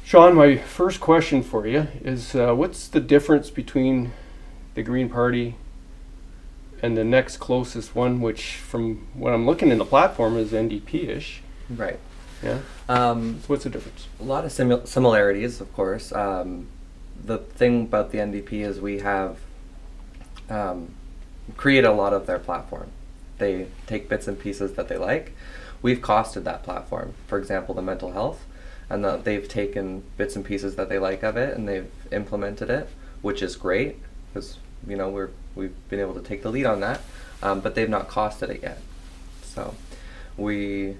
Sean, my first question for you is what's the difference between the Green Party and the next closest one, which from what I'm looking in the platform is NDP-ish? Right. Yeah. So what's the difference? A lot of similarities, of course. The thing about the NDP is we have created a lot of their platform. They take bits and pieces that they like. We've costed that platform. For example, the mental health. And they've taken bits and pieces that they like of it and they've implemented it, which is great because we've been able to take the lead on that, but they've not costed it yet. So we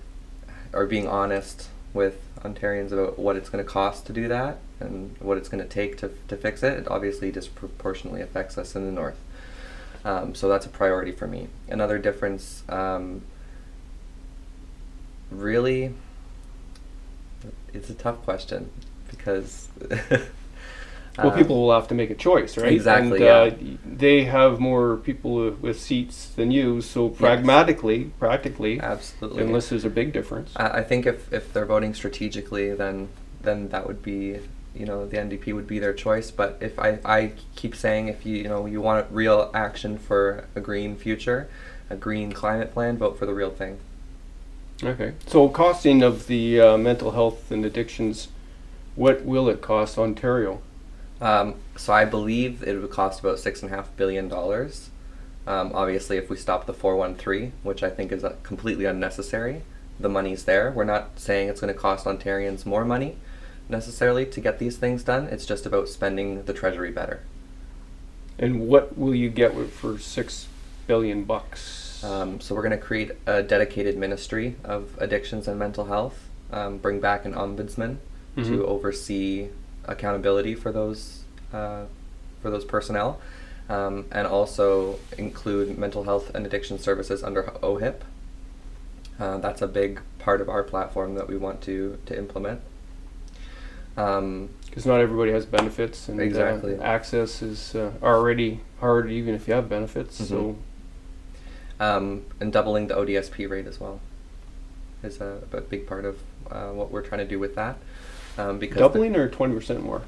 are being honest with Ontarians about what it's going to cost to do that and what it's going to take to fix it. It obviously disproportionately affects us in the north. So that's a priority for me. Another difference, really, it's a tough question because well, people will have to make a choice, right? Exactly. And they have more people with seats than you, so practically, absolutely, unless there's a big difference. I think if they're voting strategically, then that would be, the NDP would be their choice. But if I keep saying, if you want real action for a green future, a green climate plan, vote for the real thing. Okay. So costing of the mental health and addictions, what will it cost Ontario? So I believe it would cost about $6.5 billion. Obviously, if we stop the 413, which I think is completely unnecessary, the money's there. We're not saying it's going to cost Ontarians more money necessarily to get these things done. It's just about spending the treasury better. And what will you get for $6 billion? So we're going to create a dedicated ministry of addictions and mental health, bring back an ombudsman to oversee accountability for those personnel, and also include mental health and addiction services under OHIP. That's a big part of our platform that we want to implement. Because not everybody has benefits, and exactly. Access is already hard even if you have benefits. So. And doubling the ODSP rate as well is a big part of what we're trying to do with that. Because doubling or 20% more?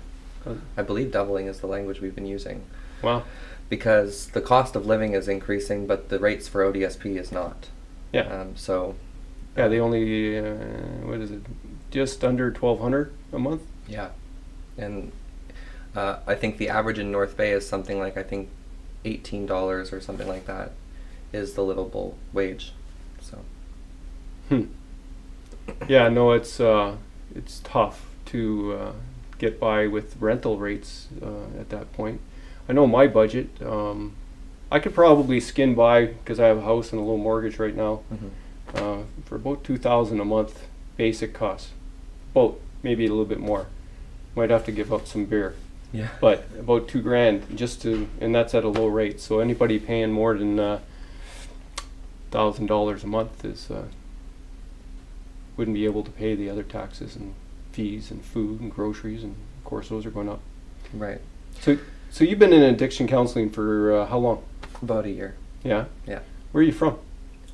I believe doubling is the language we've been using. Wow. Because the cost of living is increasing, but the rates for ODSP is not. Yeah. Yeah, they only, what is it, just under $1,200 a month? Yeah. And I think the average in North Bay is something like, I think, $18 or something like that is the livable wage. So. Yeah, no, it's tough to get by with rental rates at that point. I know my budget. I could probably skin by because I have a house and a low mortgage right now for about $2,000 a month basic costs. About maybe a little bit more. Might have to give up some beer. Yeah. But about $2,000 and that's at a low rate. So anybody paying more than $1,000 a month wouldn't be able to pay the other taxes and fees and food and groceries, and of course those are going up. Right. So you've been in addiction counseling for how long? About a year. Yeah? Yeah. Where are you from?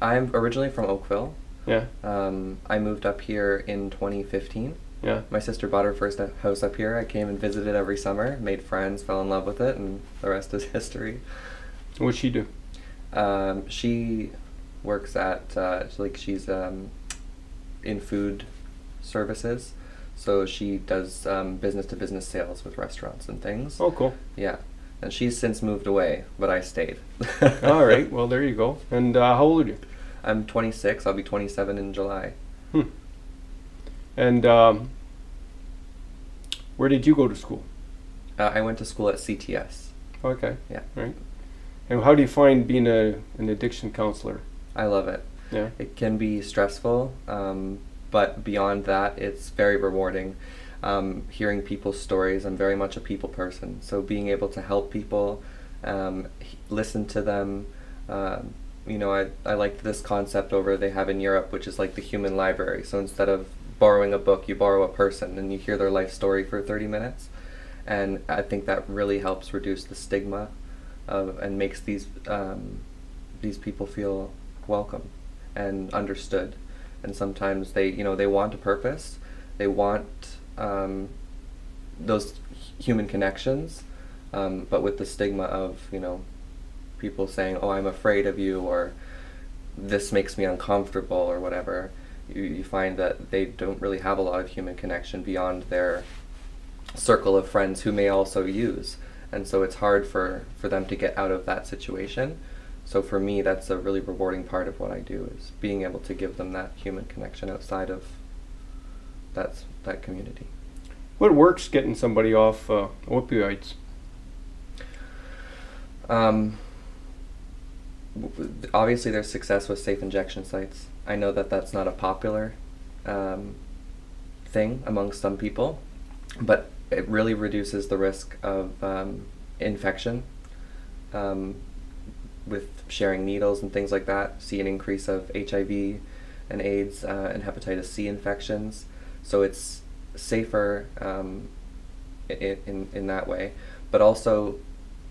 I'm originally from Oakville. Yeah. I moved up here in 2015. Yeah. My sister bought her first house up here. I came and visited every summer, made friends, fell in love with it, and the rest is history. What'd she do? She works at, she's in food services. So she does business-to-business sales with restaurants and things. Oh, cool. Yeah. And she's since moved away, but I stayed. All right. Well, there you go. And how old are you? I'm 26. I'll be 27 in July. And where did you go to school? I went to school at CTS. Okay. Yeah. Right. And how do you find being an addiction counselor? I love it. Yeah. It can be stressful, but beyond that, it's very rewarding. Hearing people's stories, I'm very much a people person. So being able to help people, listen to them, I like this concept they have in Europe, which is like the human library. So instead of borrowing a book, you borrow a person and you hear their life story for 30 minutes. And I think that really helps reduce the stigma and makes these people feel welcome and understood. And sometimes they want a purpose. They want those human connections, but with the stigma of, you know, people saying, oh, I'm afraid of you, or this makes me uncomfortable, or whatever. You find that they don't really have a lot of human connection beyond their circle of friends who may also use. And so it's hard for them to get out of that situation. So for me, that's a really rewarding part of what I do, is being able to give them that human connection outside of that community. What works getting somebody off opioids? Obviously there's success with safe injection sites. I know that that's not a popular thing amongst some people, but it really reduces the risk of infection with sharing needles and things like that. See an increase of HIV and AIDS and hepatitis C infections. So it's safer in that way. But also,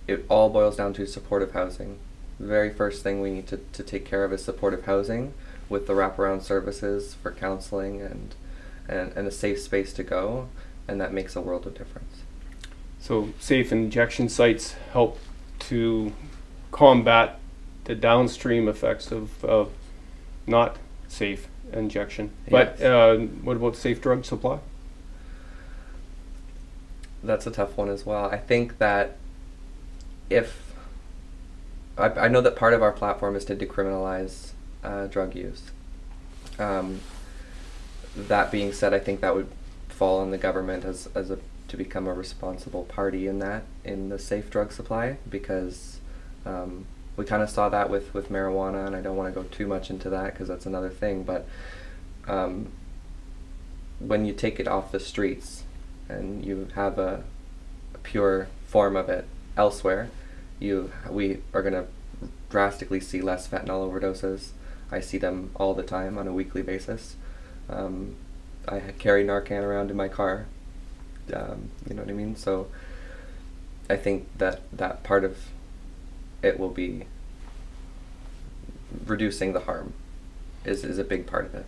it all boils down to supportive housing. The very first thing we need to take care of is supportive housing, with the wraparound services for counseling and a safe space to go, and that makes a world of difference. So safe injection sites help to combat the downstream effects of not safe injection. But Yes. What about safe drug supply? That's a tough one as well. I think that if I know that part of our platform is to decriminalize drug use. That being said, I think that would fall on the government to become a responsible party in the safe drug supply, because we kind of saw that with marijuana, and I don't want to go too much into that because that's another thing, but when you take it off the streets and you have a pure form of it elsewhere, we are going to drastically see less fentanyl overdoses. I see them all the time on a weekly basis. I carry Narcan around in my car, you know what I mean? So I think that part of it will be reducing the harm is a big part of it.